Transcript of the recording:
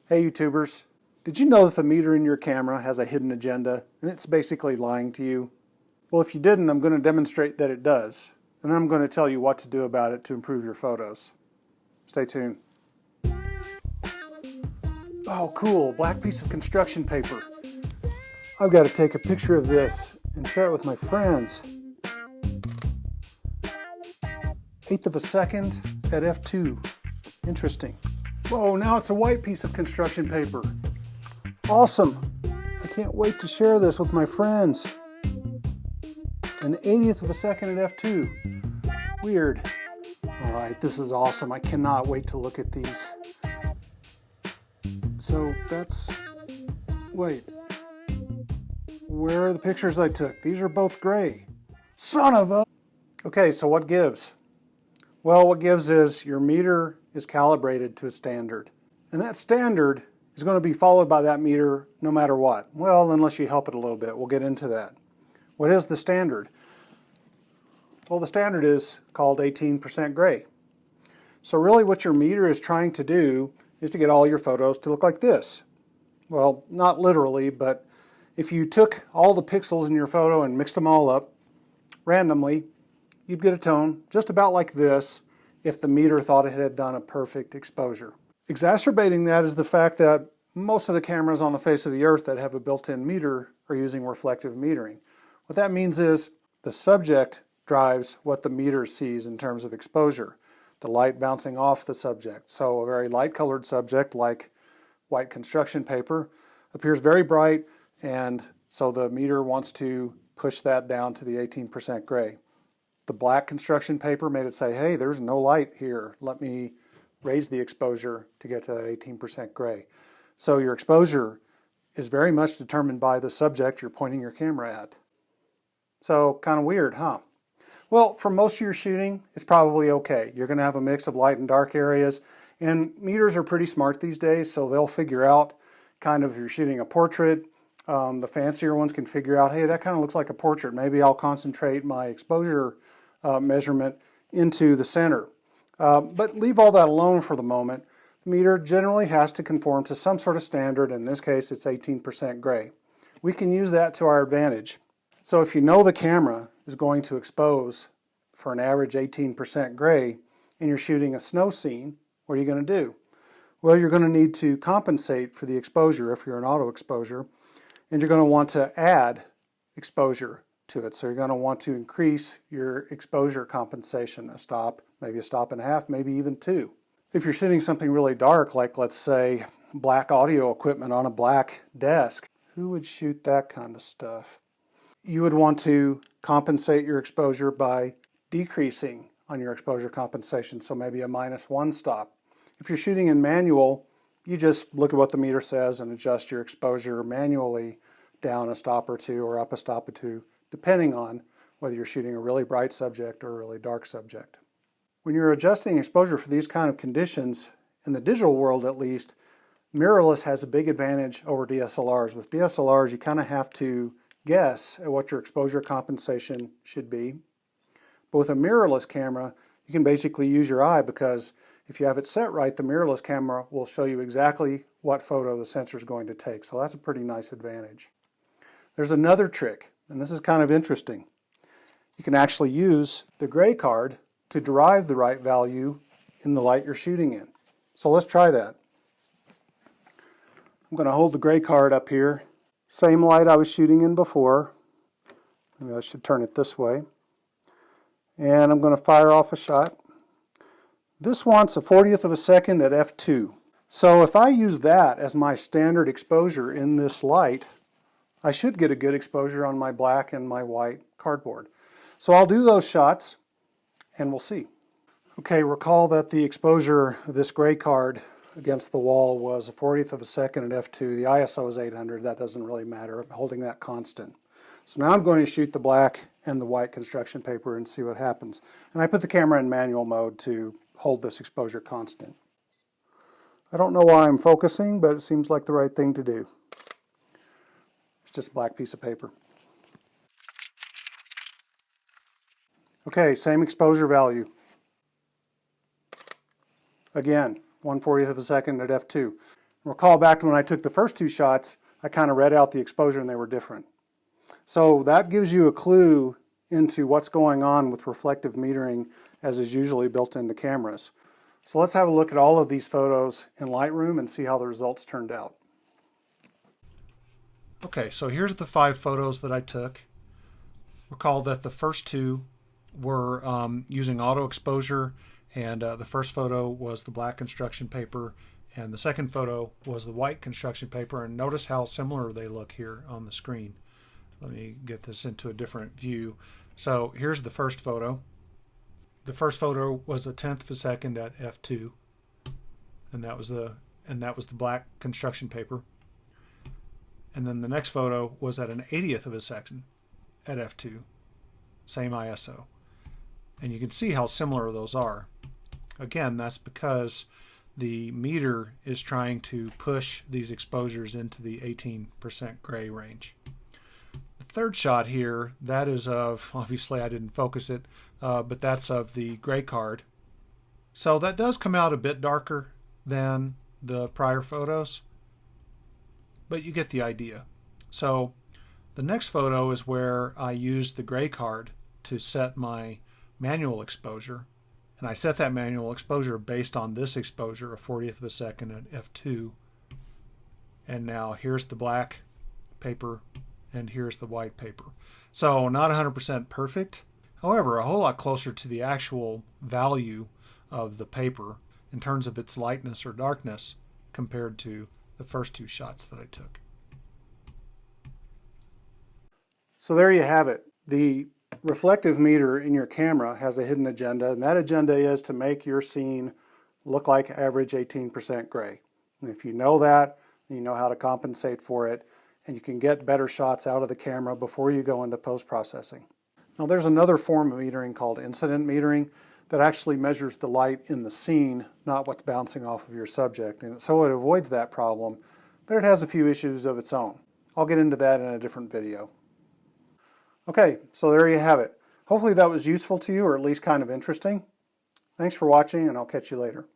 Hey YouTubers, did you know that the meter in your camera has a hidden agenda and it's basically lying to you? Well, if you didn't, I'm going to demonstrate that it does, and then I'm going to tell you what to do about it to improve your photos. Stay tuned. Oh cool, black piece of construction paper. I've got to take a picture of this and share it with my friends. 1/8 of a second at f2. Interesting. Whoa, now it's a white piece of construction paper. Awesome. I can't wait to share this with my friends. 1/80th of a second at f2. Weird. All right, this is awesome. I cannot wait to look at these. So that's, wait, where are the pictures I took? These are both gray. Son of a... Okay, so what gives? Well, what gives is your meter is calibrated to a standard. And that standard is going to be followed by that meter no matter what. Well, unless you help it a little bit. We'll get into that. What is the standard? Well, the standard is called 18% gray. So really what your meter is trying to do is to get all your photos to look like this. Well, not literally, but if you took all the pixels in your photo and mixed them all up randomly, you'd get a tone just about like this if the meter thought it had done a perfect exposure. Exacerbating that is the fact that most of the cameras on the face of the earth that have a built-in meter are using reflective metering. What that means is the subject drives what the meter sees in terms of exposure, the light bouncing off the subject. So a very light-colored subject like white construction paper appears very bright, and so the meter wants to push that down to the 18% gray. The black construction paper made it say, hey, there's no light here. Let me raise the exposure to get to that 18% gray. So your exposure is very much determined by the subject you're pointing your camera at. So kind of weird, huh? Well, for most of your shooting, it's probably okay. You're going to have a mix of light and dark areas, and meters are pretty smart these days, so they'll figure out kind of if you're shooting a portrait. The fancier ones can figure out, hey, that kind of looks like a portrait. Maybe I'll concentrate my exposure measurement into the center. But leave all that alone for the moment. The meter generally has to conform to some sort of standard. In this case, it's 18% gray. We can use that to our advantage. So if you know the camera is going to expose for an average 18% gray and you're shooting a snow scene, what are you going to do? Well, you're going to need to compensate for the exposure if you're an auto exposure, and you're going to want to add exposure to it. So you're going to want to increase your exposure compensation, a stop, maybe a stop and a half, maybe even two. If you're shooting something really dark, like let's say black audio equipment on a black desk, who would shoot that kind of stuff? You would want to compensate your exposure by decreasing on your exposure compensation, so maybe a -1 stop. If you're shooting in manual, you just look at what the meter says and adjust your exposure manually down a stop or two or up a stop or two, depending on whether you're shooting a really bright subject or a really dark subject. When you're adjusting exposure for these kind of conditions, in the digital world at least, mirrorless has a big advantage over DSLRs. With DSLRs, you kind of have to guess at what your exposure compensation should be. But with a mirrorless camera, you can basically use your eye, because if you have it set right, the mirrorless camera will show you exactly what photo the sensor is going to take. So that's a pretty nice advantage. There's another trick, and this is kind of interesting. You can actually use the gray card to derive the right value in the light you're shooting in. So let's try that. I'm going to hold the gray card up here. Same light I was shooting in before. Maybe I should turn it this way. And I'm going to fire off a shot. This wants a 1/40th of a second at f2. So if I use that as my standard exposure in this light, I should get a good exposure on my black and my white cardboard. So I'll do those shots and we'll see. Okay, recall that the exposure of this gray card against the wall was a 1/40th of a second at f2. The ISO is 800. That doesn't really matter. I'm holding that constant. So now I'm going to shoot the black and the white construction paper and see what happens. And I put the camera in manual mode to hold this exposure constant. I don't know why I'm focusing, but it seems like the right thing to do. It's just a black piece of paper. Okay, same exposure value. Again, 1/40th of a second at f2. Recall back to when I took the first two shots, I kind of read out the exposure and they were different. So that gives you a clue into what's going on with reflective metering as is usually built into cameras. So let's have a look at all of these photos in Lightroom and see how the results turned out. Okay, so here's the 5 photos that I took. Recall that the first 2 were using auto exposure, and the first photo was the black construction paper, and the second photo was the white construction paper. And notice how similar they look here on the screen. Let me get this into a different view. So here's the first photo. The first photo was 1/10 of a second at f2, and that was the black construction paper. And then the next photo was at 1/80th of a second at f2, same ISO. And you can see how similar those are. Again, that's because the meter is trying to push these exposures into the 18% gray range. The third shot here, that is of, obviously I didn't focus it, but that's of the gray card. So that does come out a bit darker than the prior photos, but you get the idea. So the next photo is where I used the gray card to set my manual exposure. And I set that manual exposure based on this exposure, a 40th of a second at f2. And now here's the black paper and here's the white paper. So not 100% perfect. However, a whole lot closer to the actual value of the paper in terms of its lightness or darkness compared to the first 2 shots that I took. So there you have it. The reflective meter in your camera has a hidden agenda, and that agenda is to make your scene look like average 18% gray. And if you know that, then you know how to compensate for it, and you can get better shots out of the camera before you go into post-processing. Now there's another form of metering called incident metering that actually measures the light in the scene, not what's bouncing off of your subject. And so it avoids that problem, but it has a few issues of its own. I'll get into that in a different video. Okay, so there you have it. Hopefully that was useful to you, or at least kind of interesting. Thanks for watching, and I'll catch you later.